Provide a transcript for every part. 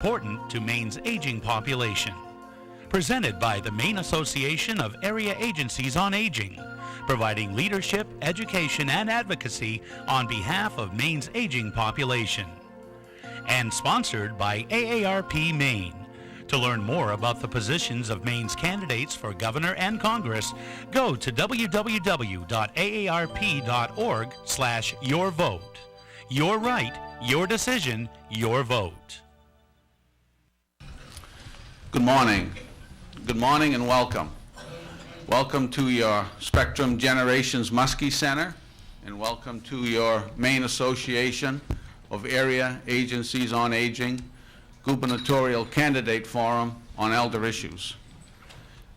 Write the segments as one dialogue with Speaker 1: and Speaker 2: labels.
Speaker 1: Important to Maine's aging population. Presented by the Maine Association of Area Agencies on Aging, providing leadership, education, and advocacy on behalf of Maine's aging population. And sponsored by AARP Maine. To learn more about the positions of Maine's candidates for governor and Congress, go to www.aarp.org/yourvote. Your right, your decision, your vote.
Speaker 2: Good morning. Good morning and welcome. Welcome to your Spectrum Generations Muskie Center, and welcome to your Maine Association of Area Agencies on Aging Gubernatorial Candidate Forum on Elder Issues.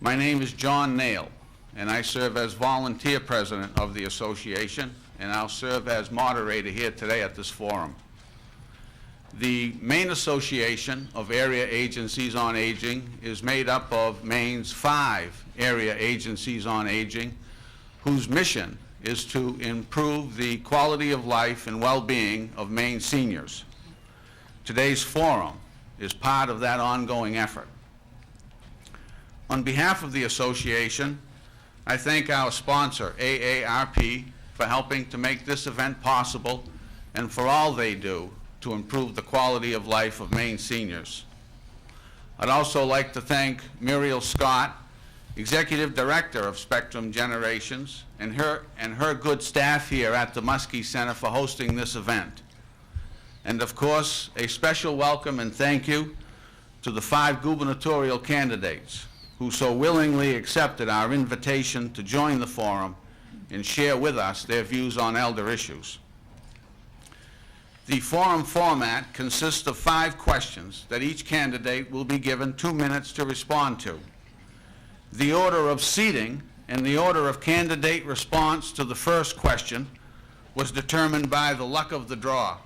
Speaker 2: My name is John Nail, and I serve as volunteer president of the association, and I'll serve as moderator here today at this forum. The Maine Association of Area Agencies on Aging is made up of Maine's 5 area agencies on aging, whose mission is to improve the quality of life and well-being of Maine seniors. Today's forum is part of that ongoing effort. On behalf of the association, I thank our sponsor, AARP, for helping to make this event possible and for all they do to improve the quality of life of Maine seniors. I'd also like to thank Muriel Scott, Executive Director of Spectrum Generations, and her good staff here at the Muskie Center for hosting this event. And of course, a special welcome and thank you to the 5 gubernatorial candidates who so willingly accepted our invitation to join the forum and share with us their views on elder issues. The forum format consists of 5 questions that each candidate will be given 2 minutes to respond to. The order of seating and the order of candidate response to the first question was determined by the luck of the draw.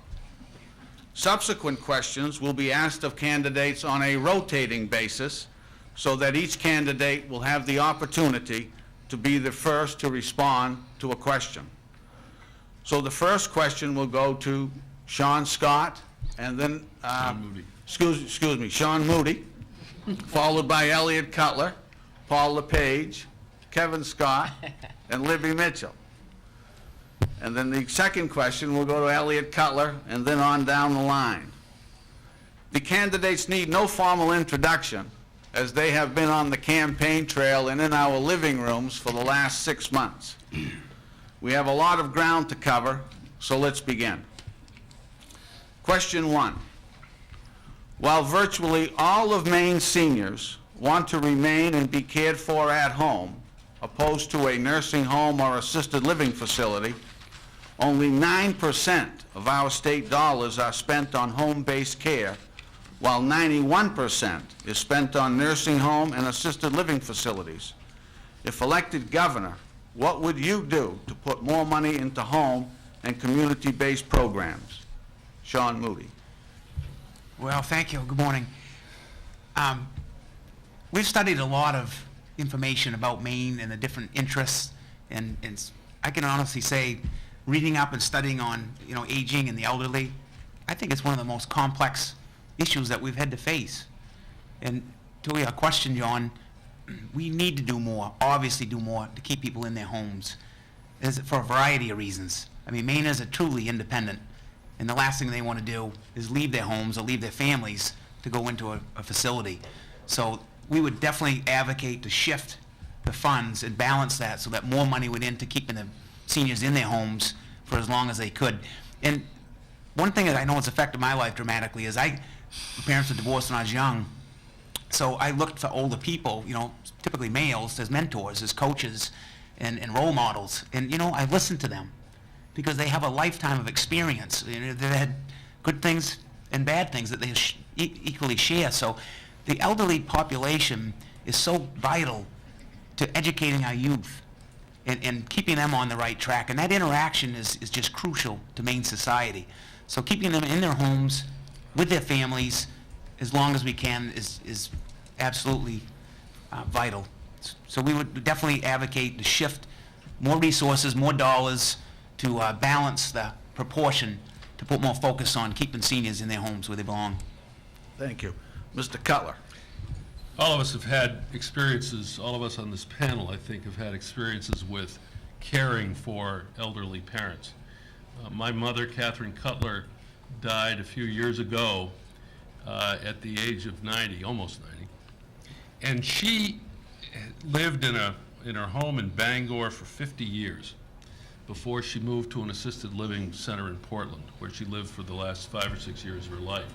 Speaker 2: Subsequent questions will be asked of candidates on a rotating basis so that each candidate will have the opportunity to be the first to respond to a question. So the first question will go to Sean Scott, and then, Sean Moody, followed by Elliot Cutler, Paul LePage, Kevin Scott, and Libby Mitchell. And then the second question will go to Elliot Cutler, and then on down the line. The candidates need no formal introduction, as they have been on the campaign trail and in our living rooms for the last 6 months. We have a lot of ground to cover, so let's begin. Question 1. While virtually all of Maine's seniors want to remain and be cared for at home, opposed to a nursing home or assisted living facility, only 9% of our state dollars are spent on home-based care, while 91% is spent on nursing home and assisted living facilities. If elected governor, what would you do to put more money into home and community-based programs? Sean Moody.
Speaker 3: Well, thank you. Good morning. We've studied a lot of information about Maine and the different interests, and I can honestly say, reading up and studying on aging and the elderly, I think it's one of the most complex issues that we've had to face. And to your question, John, we need to do more, obviously do more, to keep people in their homes, for a variety of reasons. I mean, Mainers are truly independent, and the last thing they want to do is leave their homes or leave their families to go into a facility. So we would definitely advocate to shift the funds and balance that so that more money went into keeping the seniors in their homes for as long as they could. And one thing that I know has affected my life dramatically is my parents were divorced when I was young, so I looked for older people, typically males, as mentors, as coaches, and role models. And I listened to them because they have a lifetime of experience. They've had good things and bad things that they equally share. So the elderly population is so vital to educating our youth and keeping them on the right track. And that interaction is just crucial to Maine society. So keeping them in their homes with their families as long as we can is absolutely vital. So we would definitely advocate to shift more resources, more dollars to balance the proportion, to put more focus on keeping seniors in their homes where they belong.
Speaker 2: Thank you. Mr. Cutler.
Speaker 4: All of us have had experiences, all of us on this panel, I think, have had experiences with caring for elderly parents. My mother, Catherine Cutler, died a few years ago at the age of 90, almost 90. And she lived in her home in Bangor for 50 years before she moved to an assisted living center in Portland, where she lived for the last 5 or 6 years of her life.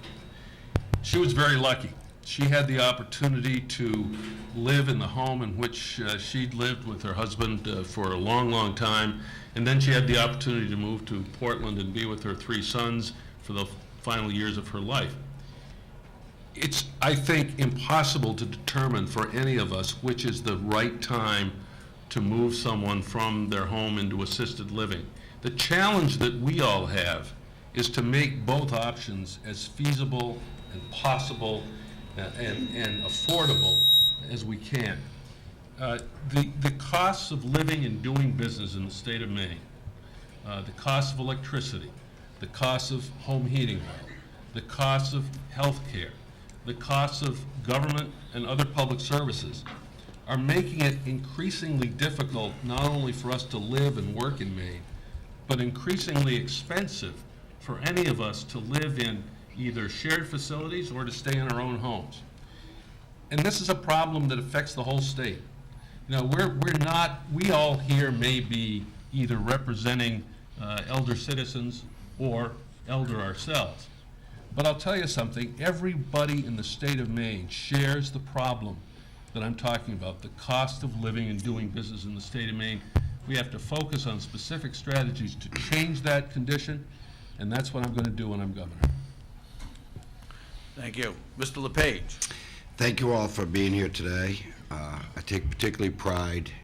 Speaker 4: She was very lucky. She had the opportunity to live in the home in which she'd lived with her husband for a long, long time, and then she had the opportunity to move to Portland and be with her 3 sons for the final years of her life. It's, I think, impossible to determine for any of us which is the right time to move someone from their home into assisted living. The challenge that we all have is to make both options as feasible and possible and affordable as we can. The costs of living and doing business in the state of Maine, the cost of electricity, the cost of home heating oil, the cost of health care, the costs of government and other public services are making it increasingly difficult not only for us to live and work in Maine, but increasingly expensive for any of us to live in either shared facilities or to stay in our own homes. And this is a problem that affects the whole state. You know, we all here may be either representing elder citizens or elder ourselves. But I'll tell you something, everybody in the state of Maine shares the problem that I'm talking about, the cost of living and doing business in the state of Maine. We have to focus on specific strategies to change that condition, and that's what I'm going to do when I'm governor.
Speaker 2: Thank you. Mr. LePage.
Speaker 5: Thank you all for being here today. I take particularly pride